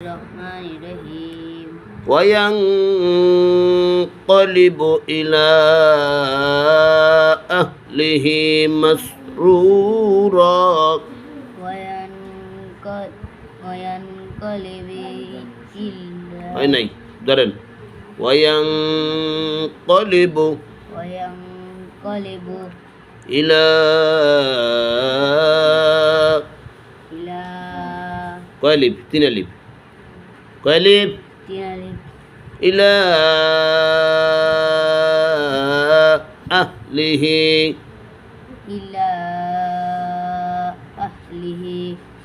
الرحمن الرحيم وينقلب إلى أهله مسرورا وينقلب إلا أي نعم درن وينقلب إلى قالب تنالب قالب إلى أهله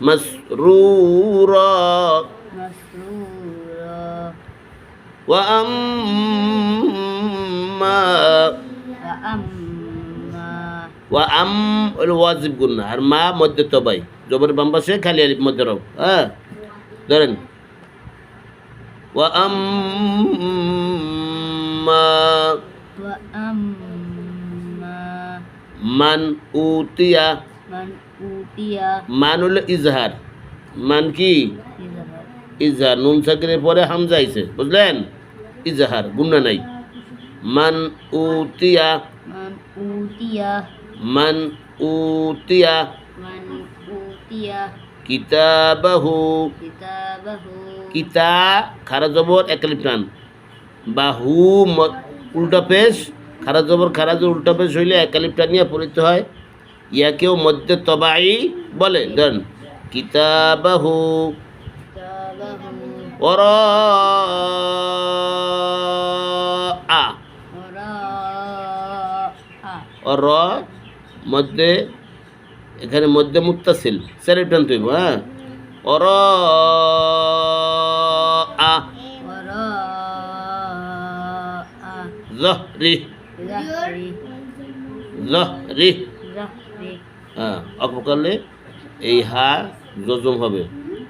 مسرورا وأما الواجب قلنا আর মা মধ্যে তবাই জবর বাম পাশে খালি আলিফ মধ্যে রব ধরেন وأما من أوتي মান হলো ইজহার মান কি ইজহার নুন সাকিনের পরে হামজা আইছে বুঝলেন ইজহার গুণা নাই মান উতিয়া কিতাবাহু কিতা খারা জবর একালিফ টান বাহু উল্টা পেশ খারা জবর খারা জবর উল্টা পেশ হইলে একালিফ টানিয়া পড়িতে হয় ইয়াকেও মধ্যে তবাই বলে দেন কিতাবাহু মধ্যে এখানে মধ্যে মুত্তাসিল সেরেফ টান তুইব জহরি অক্ষ করলে এই হা জজম হবে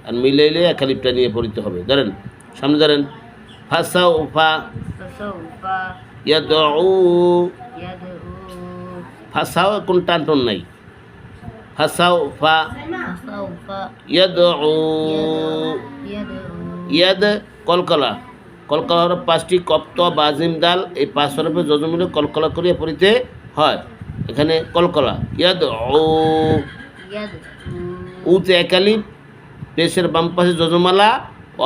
আর মিলাইলে একালিপটা নিয়ে পড়িতে হবে ধরেন সামনে ধরেন ফাসাউফা ইয়াদউ ফাসাও কোন টান নাই ফাসাউফা ইয়াদউ ইয়াদ কলকলা কলকলার 5টি কপ্ত বাজিম দাল এই 5 হরফে জজম মিলে কলকলা করিয়া পড়িতে হয় এখানে কলকলা ইয়াদউ উতে একালিপ পেশের বাম পাশে যজমালা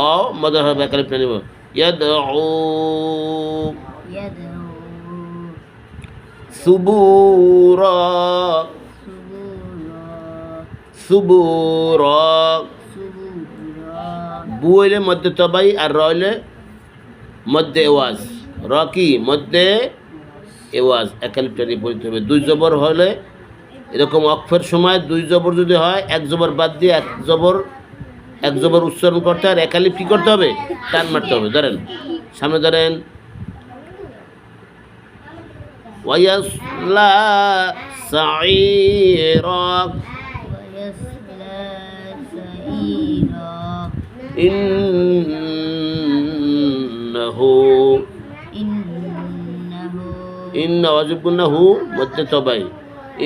ও মদর হবে একালিপ নিব ইয়াদউ সুবুরা বু হইলে মধ্যে তবাই আর র হইলে মধ্যে এওয়াজ র কি মধ্যে এওয়াজ একালিপটা নিয়ে পড়িতে হবে 2 জবর হলে এরকম অক্ষরের সময় 2 জবর যদি হয় 1 জবর বাদ দিয়ে 1 জবর উচ্চারণ করতে আর একালিপ কি করতে হবে টান মারতে হবে ধরেন সামনে ধরেন ওয়ায়াসলা সাঈরা ইন্না ওয়াজিব গুন্নাহু মধ্যে তবাই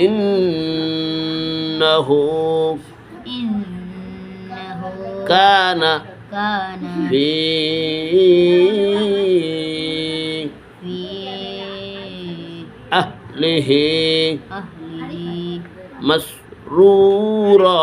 ইন্নাহু কানা ফি আহলিহি মাসরুরা